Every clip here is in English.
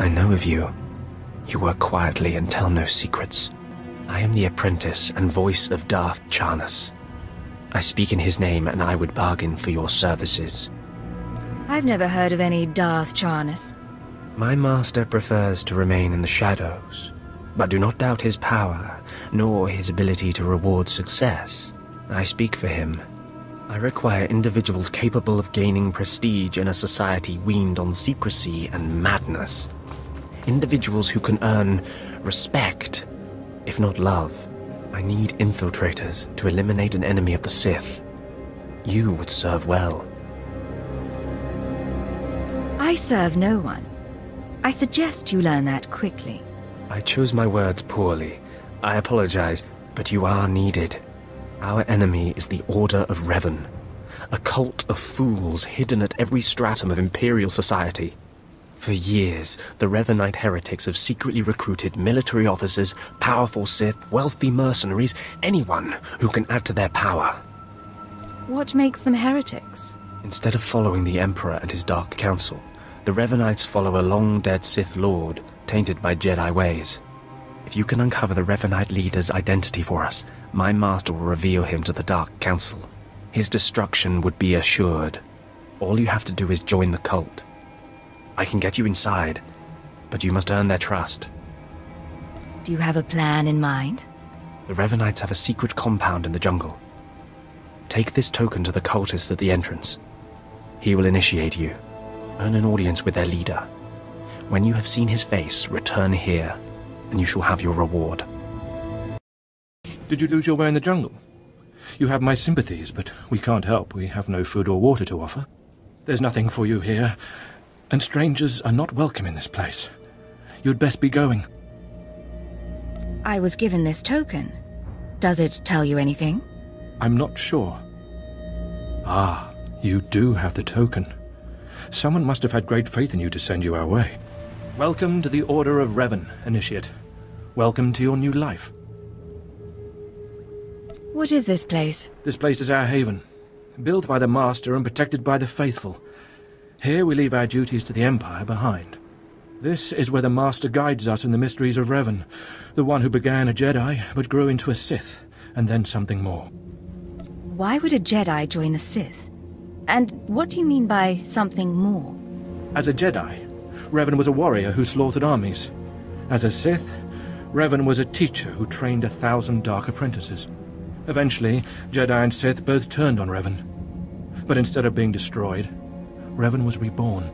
I know of you. You work quietly and tell no secrets. I am the apprentice and voice of Darth Charnas. I speak in his name, and I would bargain for your services. I've never heard of any Darth Charnas. My master prefers to remain in the shadows, but do not doubt his power, nor his ability to reward success. I speak for him. I require individuals capable of gaining prestige in a society weaned on secrecy and madness. Individuals who can earn respect, if not love. I need infiltrators to eliminate an enemy of the Sith. You would serve well. I serve no one. I suggest you learn that quickly. I chose my words poorly. I apologize, but you are needed. Our enemy is the Order of Revan, a cult of fools hidden at every stratum of Imperial society. For years, the Revanite heretics have secretly recruited military officers, powerful Sith, wealthy mercenaries, anyone who can add to their power. What makes them heretics? Instead of following the Emperor and his Dark Council, the Revanites follow a long-dead Sith Lord, tainted by Jedi ways. If you can uncover the Revanite leader's identity for us, my master will reveal him to the Dark Council. His destruction would be assured. All you have to do is join the cult. I can get you inside, but you must earn their trust. Do you have a plan in mind? The Revanites have a secret compound in the jungle. Take this token to the cultist at the entrance. He will initiate you. Earn an audience with their leader. When you have seen his face, return here, and you shall have your reward. Did you lose your way in the jungle? You have my sympathies, but we can't help. We have no food or water to offer. There's nothing for you here, and strangers are not welcome in this place. You'd best be going. I was given this token. Does it tell you anything? I'm not sure. Ah, you do have the token. Someone must have had great faith in you to send you our way. Welcome to the Order of Revan, Initiate. Welcome to your new life. What is this place? This place is our haven, built by the Master and protected by the faithful. Here we leave our duties to the Empire behind. This is where the Master guides us in the mysteries of Revan, the one who began a Jedi but grew into a Sith, and then something more. Why would a Jedi join the Sith? And what do you mean by something more? As a Jedi, Revan was a warrior who slaughtered armies. As a Sith, Revan was a teacher who trained 1,000 dark apprentices. Eventually, Jedi and Sith both turned on Revan. But instead of being destroyed, Revan was reborn.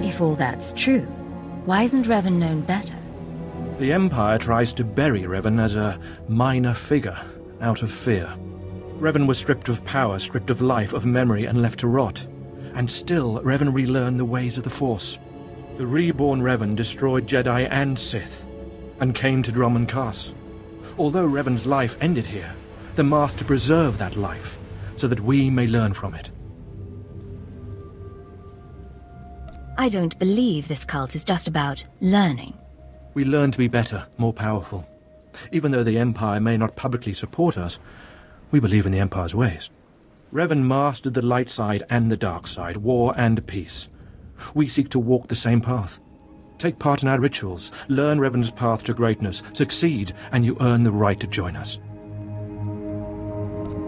If all that's true, why isn't Revan known better? The Empire tries to bury Revan as a minor figure, out of fear. Revan was stripped of power, stripped of life, of memory, and left to rot. And still, Revan relearned the ways of the Force. The reborn Revan destroyed Jedi and Sith, and came to Dromund Kaas. Although Revan's life ended here, the Master preserved that life, so that we may learn from it. I don't believe this cult is just about learning. We learn to be better, more powerful. Even though the Empire may not publicly support us, we believe in the Empire's ways. Revan mastered the light side and the dark side, war and peace. We seek to walk the same path. Take part in our rituals, learn Revan's path to greatness, succeed, and you earn the right to join us.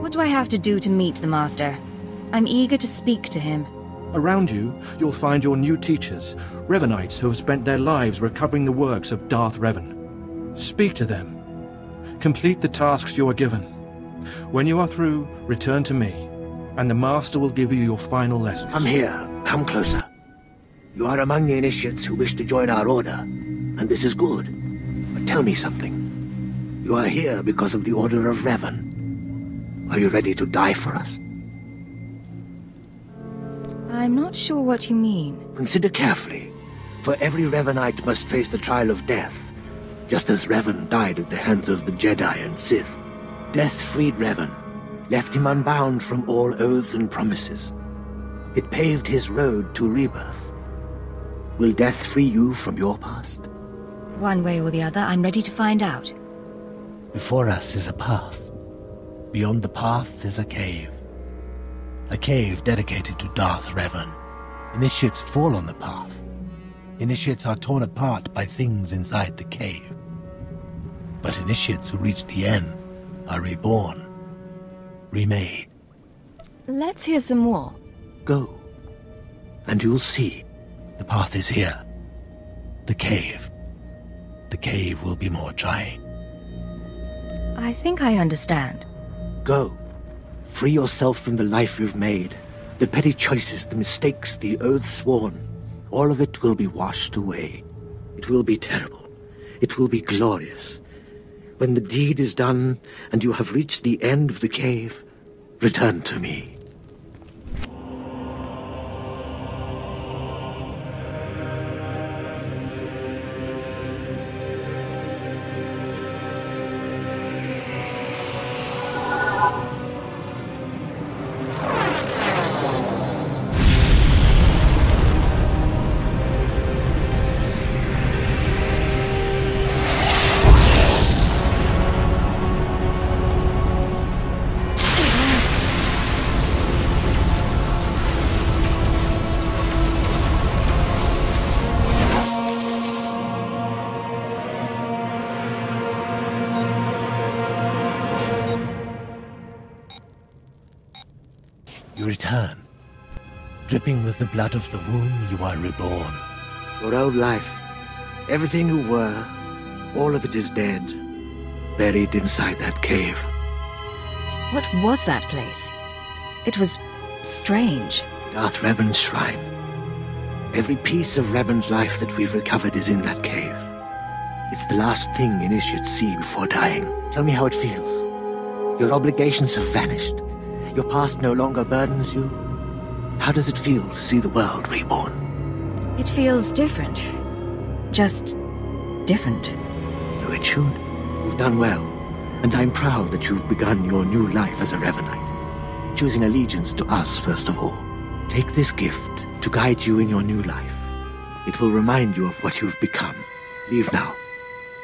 What do I have to do to meet the Master? I'm eager to speak to him. Around you, you'll find your new teachers, Revanites who have spent their lives recovering the works of Darth Revan. Speak to them. Complete the tasks you are given. When you are through, return to me, and the Master will give you your final lessons. Come here. Come closer. You are among the initiates who wish to join our order, and this is good. But tell me something. You are here because of the Order of Revan. Are you ready to die for us? I'm not sure what you mean. Consider carefully, for every Revanite must face the trial of death, just as Revan died at the hands of the Jedi and Sith. Death freed Revan, left him unbound from all oaths and promises. It paved his road to rebirth. Will death free you from your past? One way or the other, I'm ready to find out. Before us is a path. Beyond the path is a cave. A cave dedicated to Darth Revan. Initiates fall on the path, Initiates are torn apart by things inside the cave. But initiates who reach the end are reborn, remade. Let's hear some more. Go, and you'll see. The path is here. The cave. The cave will be more trying. I think I understand. Go. Free yourself from the life you've made. The petty choices, the mistakes, the oaths sworn. All of it will be washed away. It will be terrible. It will be glorious. When the deed is done, and you have reached the end of the cave, return to me. You return. Dripping with the blood of the womb, you are reborn. Your old life, everything you were, all of it is dead, buried inside that cave. What was that place? It was strange. Darth Revan's shrine. Every piece of Revan's life that we've recovered is in that cave. It's the last thing initiates see before dying. Tell me how it feels. Your obligations have vanished. Your past no longer burdens you. How does it feel to see the world reborn? It feels different. Just different. So it should. You've done well, and I'm proud that you've begun your new life as a Revanite, choosing allegiance to us first of all. Take this gift to guide you in your new life. It will remind you of what you've become. Leave now,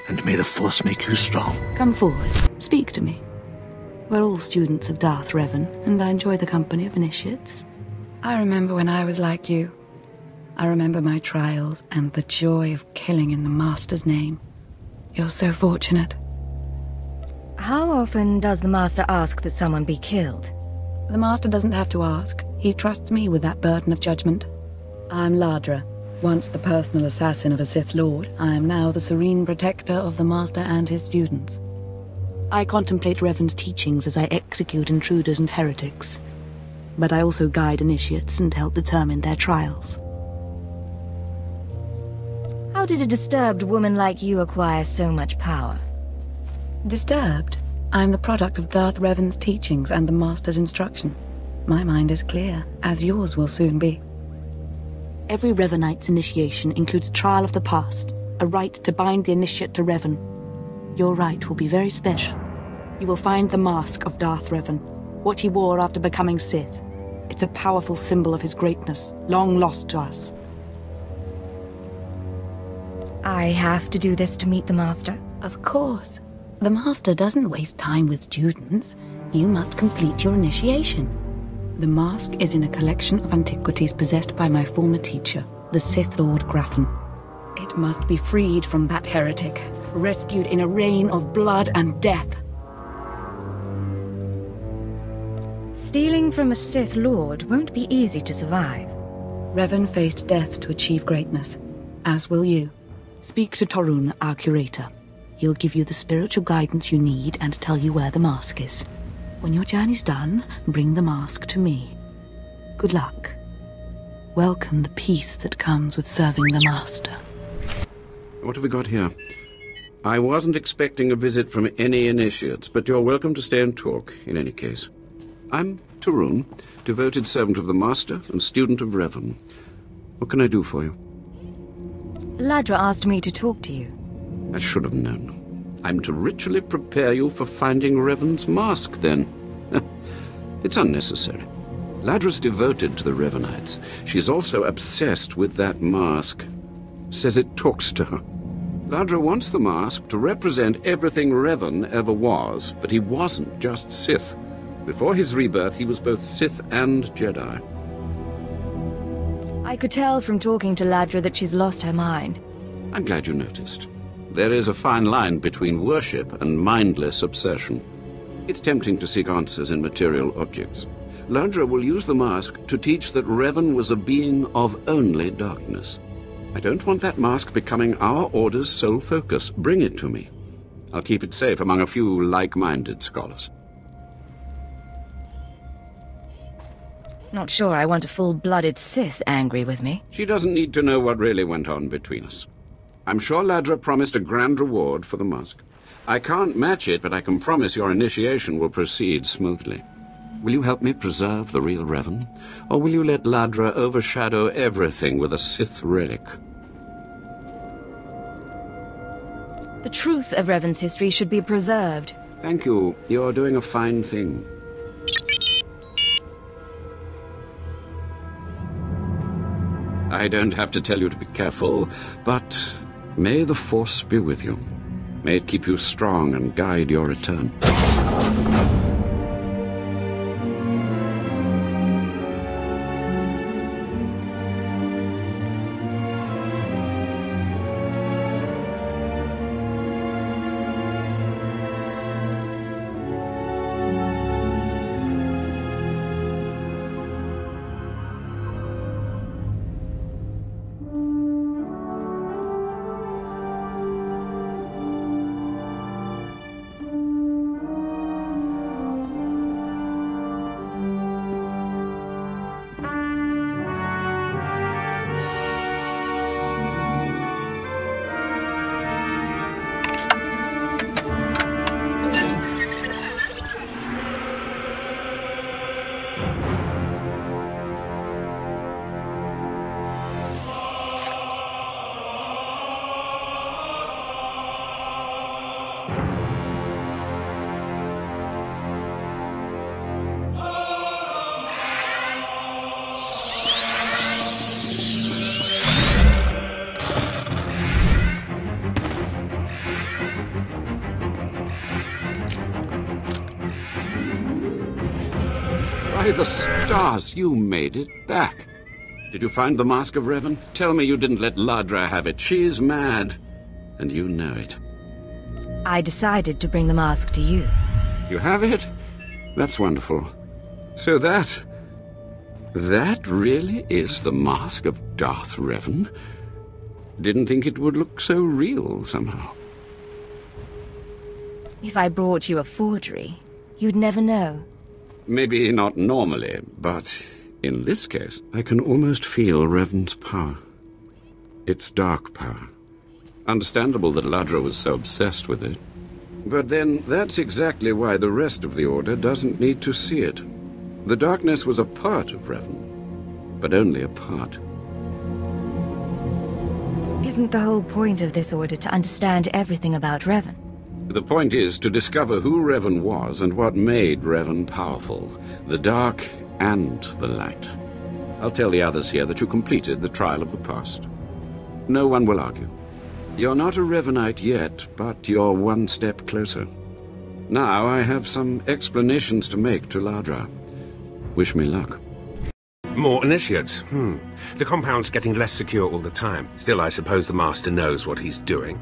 and may the Force make you strong. Come forward. Speak to me. We're all students of Darth Revan, and I enjoy the company of initiates. I remember when I was like you. I remember my trials and the joy of killing in the Master's name. You're so fortunate. How often does the Master ask that someone be killed? The Master doesn't have to ask. He trusts me with that burden of judgment. I'm Ladra. Once the personal assassin of a Sith Lord, I am now the serene protector of the Master and his students. I contemplate Revan's teachings as I execute intruders and heretics, but I also guide initiates and help determine their trials. How did a disturbed woman like you acquire so much power? Disturbed? I'm the product of Darth Revan's teachings and the Master's instruction. My mind is clear, as yours will soon be. Every Revanite's initiation includes a trial of the past, a rite to bind the initiate to Revan. Your rite will be very special. You will find the mask of Darth Revan, what he wore after becoming Sith. It's a powerful symbol of his greatness, long lost to us. I have to do this to meet the Master? Of course. The Master doesn't waste time with students. You must complete your initiation. The mask is in a collection of antiquities possessed by my former teacher, the Sith Lord Grafan. It must be freed from that heretic, rescued in a rain of blood and death. Stealing from a Sith Lord won't be easy to survive. Revan faced death to achieve greatness, as will you. Speak to Torun, our curator. He'll give you the spiritual guidance you need and tell you where the mask is. When your journey's done, bring the mask to me. Good luck. Welcome the peace that comes with serving the Master. What have we got here? I wasn't expecting a visit from any initiates, but you're welcome to stay and talk, in any case. I'm Torun, devoted servant of the Master and student of Revan. What can I do for you? Ladra asked me to talk to you. I should have known. I'm to ritually prepare you for finding Revan's mask, then. It's unnecessary. Ladra's devoted to the Revanites. She's also obsessed with that mask. Says it talks to her. Ladra wants the mask to represent everything Revan ever was, but he wasn't just Sith. Before his rebirth, he was both Sith and Jedi. I could tell from talking to Ladra that she's lost her mind. I'm glad you noticed. There is a fine line between worship and mindless obsession. It's tempting to seek answers in material objects. Ladra will use the mask to teach that Revan was a being of only darkness. I don't want that mask becoming our Order's sole focus. Bring it to me. I'll keep it safe among a few like-minded scholars. Not sure I want a full-blooded Sith angry with me. She doesn't need to know what really went on between us. I'm sure Ladra promised a grand reward for the mask. I can't match it, but I can promise your initiation will proceed smoothly. Will you help me preserve the real Revan? Or will you let Ladra overshadow everything with a Sith relic? The truth of Revan's history should be preserved. Thank you. You're doing a fine thing. I don't have to tell you to be careful, but may the Force be with you. May it keep you strong and guide your return. By the stars, you made it back. Did you find the Mask of Revan? Tell me you didn't let Ladra have it. She's mad, and you know it. I decided to bring the mask to you. You have it? That's wonderful. So that really is the mask of Darth Revan? Didn't think it would look so real, somehow. If I brought you a forgery, you'd never know. Maybe not normally, but in this case, I can almost feel Revan's power. It's dark power. Understandable that Ladra was so obsessed with it. But then, that's exactly why the rest of the Order doesn't need to see it. The darkness was a part of Revan, but only a part. Isn't the whole point of this Order to understand everything about Revan? The point is to discover who Revan was and what made Revan powerful. The dark and the light. I'll tell the others here that you completed the trial of the past. No one will argue. You're not a Revanite yet, but you're one step closer. Now I have some explanations to make to Ladra. Wish me luck. More initiates. The compound's getting less secure all the time. Still, I suppose the Master knows what he's doing.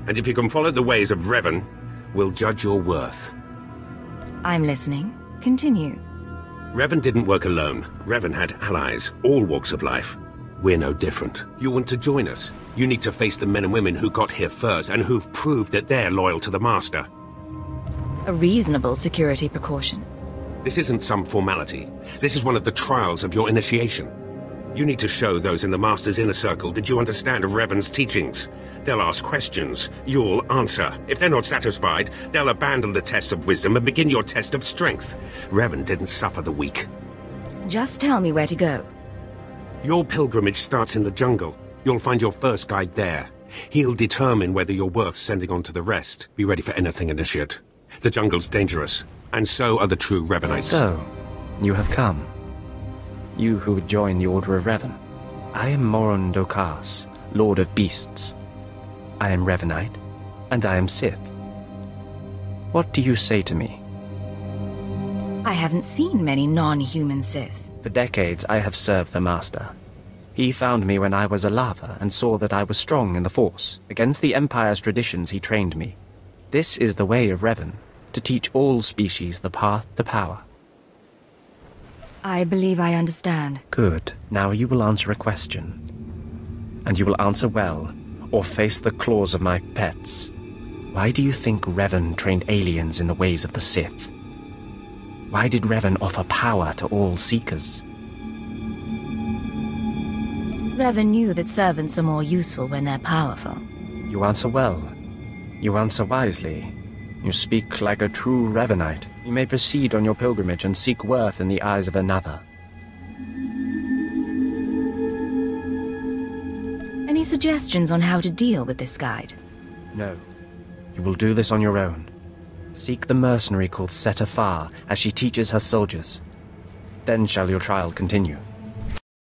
And if you can follow the ways of Revan, we'll judge your worth. I'm listening. Continue. Revan didn't work alone. Revan had allies, all walks of life. We're no different. You want to join us? You need to face the men and women who got here first and who've proved that they're loyal to the Master. A reasonable security precaution. This isn't some formality. This is one of the trials of your initiation. You need to show those in the Master's inner circle that you understand Revan's teachings. They'll ask questions. You'll answer. If they're not satisfied, they'll abandon the test of wisdom and begin your test of strength. Revan didn't suffer the weak. Just tell me where to go. Your pilgrimage starts in the jungle. You'll find your first guide there. He'll determine whether you're worth sending on to the rest. Be ready for anything, Initiate. The jungle's dangerous, and so are the true Revanites. So, you have come. You who would join the Order of Revan. I am Dromund Kaas, Lord of Beasts. I am Revanite, and I am Sith. What do you say to me? I haven't seen many non-human Sith. For decades I have served the Master. He found me when I was a lava and saw that I was strong in the Force. Against the Empire's traditions, he trained me. This is the way of Revan, to teach all species the path to power. I believe I understand. Good. Now you will answer a question. And you will answer well, or face the claws of my pets. Why do you think Revan trained aliens in the ways of the Sith? Why did Revan offer power to all Seekers? Revan knew that servants are more useful when they're powerful. You answer well. You answer wisely. You speak like a true Revanite. You may proceed on your pilgrimage and seek worth in the eyes of another. Any suggestions on how to deal with this guide? No. You will do this on your own. Seek the mercenary called SWTOR as she teaches her soldiers. Then shall your trial continue.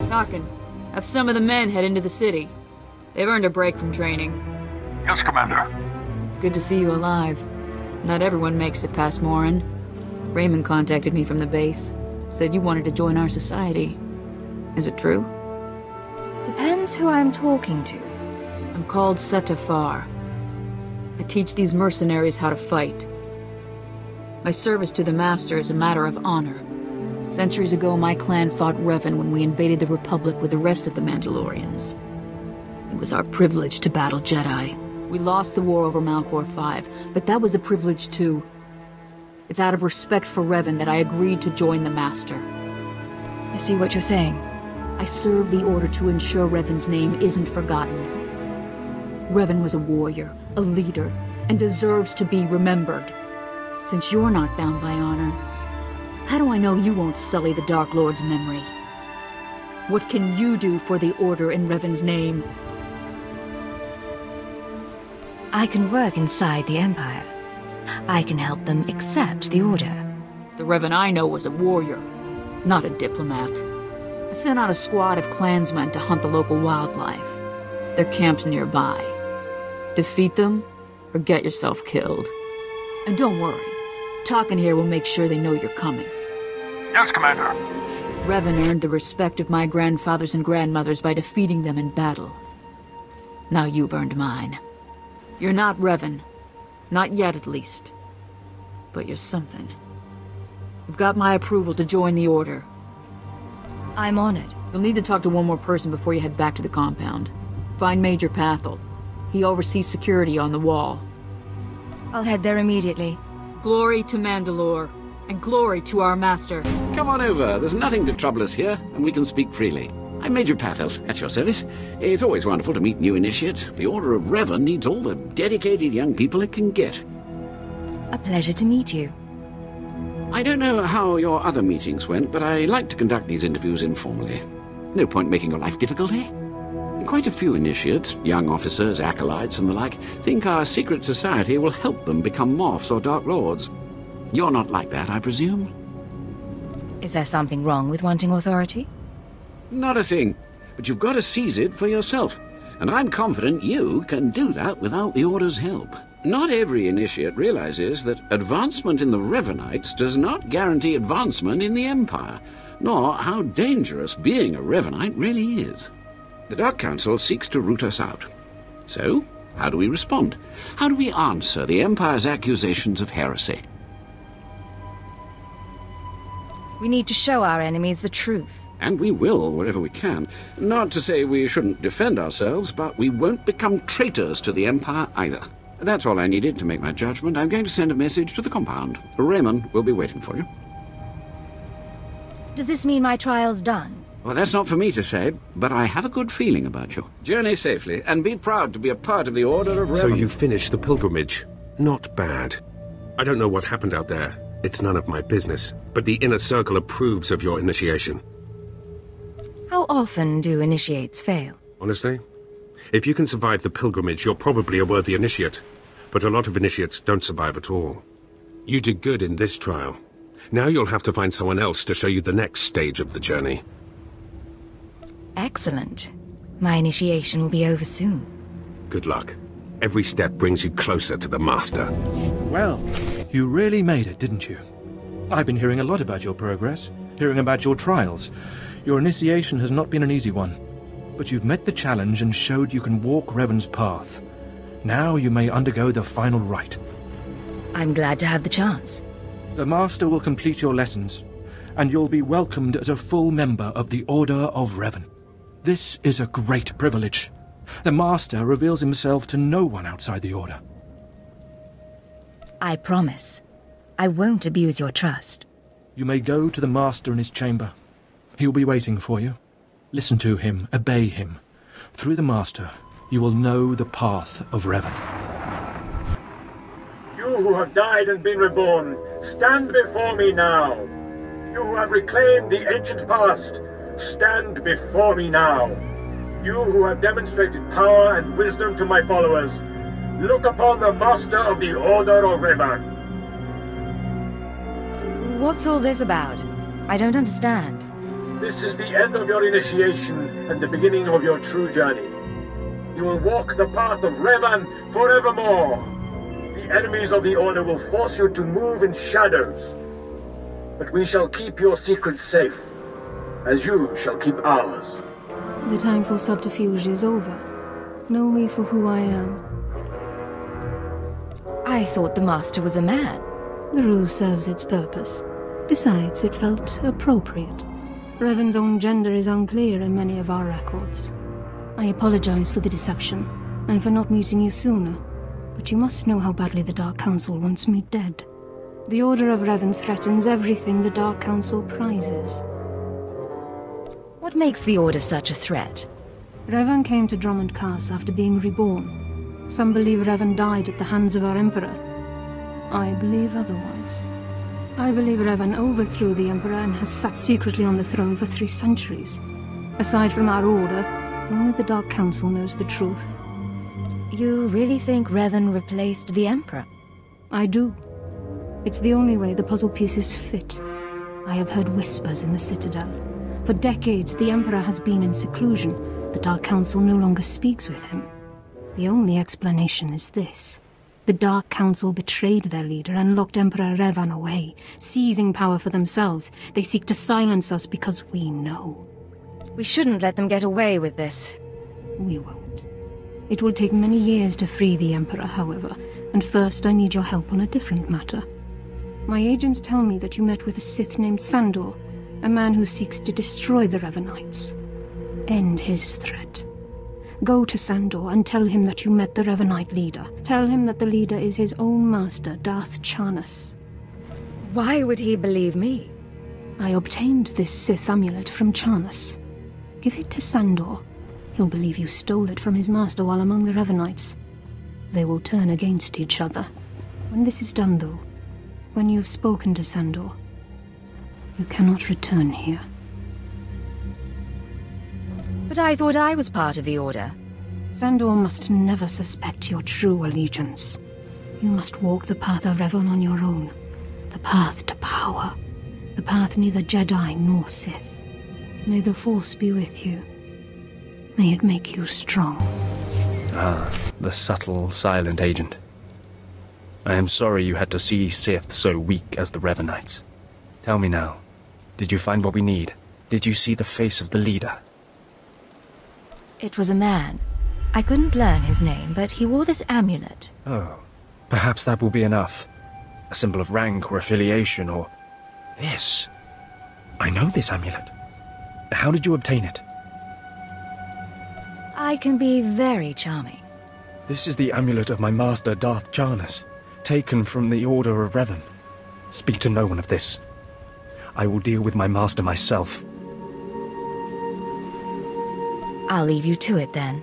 Talking. Have some of the men head into the city. They've earned a break from training. Yes, Commander. It's good to see you alive. Not everyone makes it past Morin. Raymond contacted me from the base. Said you wanted to join our society. Is it true? Depends who I'm talking to. I'm called SWTOR. I teach these mercenaries how to fight. My service to the Master is a matter of honor. Centuries ago, my clan fought Revan when we invaded the Republic with the rest of the Mandalorians. It was our privilege to battle Jedi. We lost the war over Malchor 5, but that was a privilege too. It's out of respect for Revan that I agreed to join the Master. I see what you're saying. I serve the Order to ensure Revan's name isn't forgotten. Revan was a warrior, a leader, and deserves to be remembered. Since you're not bound by honor, how do I know you won't sully the Dark Lord's memory? What can you do for the Order in Revan's name? I can work inside the Empire. I can help them accept the Order. The Revan I know was a warrior, not a diplomat. I sent out a squad of clansmen to hunt the local wildlife. They're camped nearby. Defeat them, or get yourself killed. And don't worry, talking here will make sure they know you're coming. Yes, Commander. Revan earned the respect of my grandfathers and grandmothers by defeating them in battle. Now you've earned mine. You're not Revan. Not yet, at least. But you're something. You've got my approval to join the Order. I'm honored. You'll need to talk to one more person before you head back to the compound. Find Major Pathel. He oversees security on the wall. I'll head there immediately. Glory to Mandalore, and glory to our Master. Come on over. There's nothing to trouble us here, and we can speak freely. I'm Major Pathel, at your service. It's always wonderful to meet new initiates. The Order of Revan needs all the dedicated young people it can get. A pleasure to meet you. I don't know how your other meetings went, but I like to conduct these interviews informally. No point making your life difficult, eh? Quite a few initiates, young officers, acolytes, and the like, think our secret society will help them become Morphs or Dark Lords. You're not like that, I presume? Is there something wrong with wanting authority? Not a thing, but you've got to seize it for yourself. And I'm confident you can do that without the Order's help. Not every initiate realizes that advancement in the Revanites does not guarantee advancement in the Empire, nor how dangerous being a Revanite really is. The Dark Council seeks to root us out. So, how do we respond? How do we answer the Empire's accusations of heresy? We need to show our enemies the truth. And we will, wherever we can. Not to say we shouldn't defend ourselves, but we won't become traitors to the Empire either. That's all I needed to make my judgment. I'm going to send a message to the compound. Raymond will be waiting for you. Does this mean my trial's done? Well, that's not for me to say, but I have a good feeling about you. Journey safely, and be proud to be a part of the Order of Revan. So you finished the pilgrimage. Not bad. I don't know what happened out there. It's none of my business. But the Inner Circle approves of your initiation. How often do initiates fail? Honestly, if you can survive the pilgrimage, you're probably a worthy initiate. But a lot of initiates don't survive at all. You did good in this trial. Now you'll have to find someone else to show you the next stage of the journey. Excellent. My initiation will be over soon. Good luck. Every step brings you closer to the Master. Well, you really made it, didn't you? I've been hearing a lot about your progress, hearing about your trials. Your initiation has not been an easy one. But you've met the challenge and showed you can walk Revan's path. Now you may undergo the final rite. I'm glad to have the chance. The Master will complete your lessons, and you'll be welcomed as a full member of the Order of Revan. This is a great privilege. The Master reveals himself to no one outside the Order. I promise. I won't abuse your trust. You may go to the Master in his chamber. He will be waiting for you. Listen to him, obey him. Through the Master, you will know the path of Revan. You who have died and been reborn, stand before me now. You who have reclaimed the ancient past, stand before me now. You who have demonstrated power and wisdom to my followers, look upon the Master of the Order of Revan. What's all this about? I don't understand. This is the end of your initiation and the beginning of your true journey. You will walk the path of Revan forevermore. The enemies of the Order will force you to move in shadows. But we shall keep your secrets safe, as you shall keep ours. The time for subterfuge is over. Know me for who I am. I thought the Master was a man. The ruse serves its purpose. Besides, it felt appropriate. Revan's own gender is unclear in many of our records. I apologize for the deception, and for not meeting you sooner. But you must know how badly the Dark Council wants me dead. The Order of Revan threatens everything the Dark Council prizes. What makes the Order such a threat? Revan came to Dromund Kaas after being reborn. Some believe Revan died at the hands of our Emperor. I believe otherwise. I believe Revan overthrew the Emperor and has sat secretly on the throne for 3 centuries. Aside from our Order, only the Dark Council knows the truth. You really think Revan replaced the Emperor? I do. It's the only way the puzzle pieces fit. I have heard whispers in the Citadel. For decades, the Emperor has been in seclusion. The Dark Council no longer speaks with him. The only explanation is this. The Dark Council betrayed their leader and locked Emperor Revan away, seizing power for themselves. They seek to silence us because we know. We shouldn't let them get away with this. We won't. It will take many years to free the Emperor, however, and first I need your help on a different matter. My agents tell me that you met with a Sith named Sandor, a man who seeks to destroy the Revanites. End his threat. Go to Sandor and tell him that you met the Revanite leader. Tell him that the leader is his own master, Darth Charnas. Why would he believe me? I obtained this Sith amulet from Charnas. Give it to Sandor. He'll believe you stole it from his master while among the Revanites. They will turn against each other. When this is done, though, when you've spoken to Sandor, you cannot return here. But I thought I was part of the Order. Sandor must never suspect your true allegiance. You must walk the path of Revan on your own. The path to power. The path neither Jedi nor Sith. May the Force be with you. May it make you strong. Ah, the subtle, silent agent. I am sorry you had to see Sith so weak as the Revanites. Tell me now, did you find what we need? Did you see the face of the leader? It was a man. I couldn't learn his name, but he wore this amulet. Oh, perhaps that will be enough. A symbol of rank or affiliation or... This. I know this amulet. How did you obtain it? I can be very charming. This is the amulet of my master, Darth Charnas, taken from the Order of Revan. Speak to no one of this. I will deal with my master myself. I'll leave you to it then.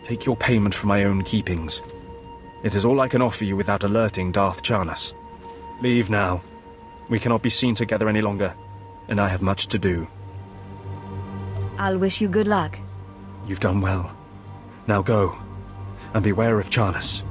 Take your payment for my own keepings. It is all I can offer you without alerting Darth Charnas. Leave now. We cannot be seen together any longer, and I have much to do. I'll wish you good luck. You've done well. Now go, and beware of Charnas.